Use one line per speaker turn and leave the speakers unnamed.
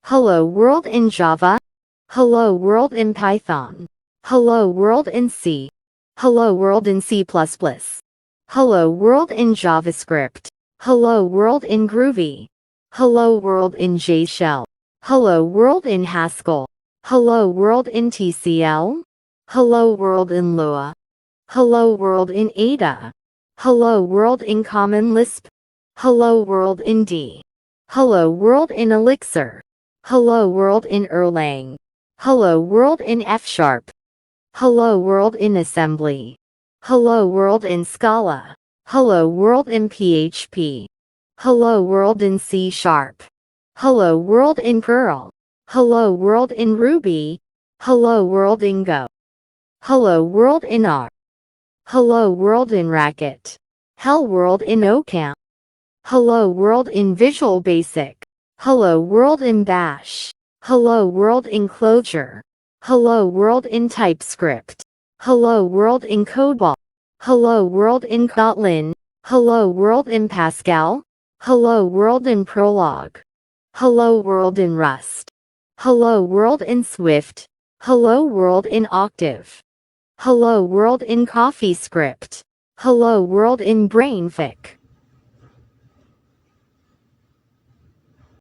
Hello World in Java. Hello World in Python. Hello World in C. Hello World in C++. Hello World in JavaScript. Hello World in Groovy. Hello World in JShell. Hello World in Haskell. Hello World in TCL. Hello World in Lua. Hello World in Ada. Hello World in Common Lisp. Hello World in D. Hello World in Elixir. Hello World in Erlang. Hello World in F#. Hello World in Assembly. Hello World in Scala. Hello World in PHP. Hello World in C#. Hello World in Perl. Hello World in Ruby. Hello World in Go. Hello World in R. Hello World in Racket. Hello World in OCaml. Hello World in Visual Basic. Hello World in Bash. Hello World in Clojure. Hello World in TypeScript. Hello World in COBOL. Hello World in Kotlin. Hello World in Pascal. Hello World in Prolog. Hello World in Rust. Hello World in Swift. Hello World in Octave. Hello World in CoffeeScript. Hello World in BrainFic.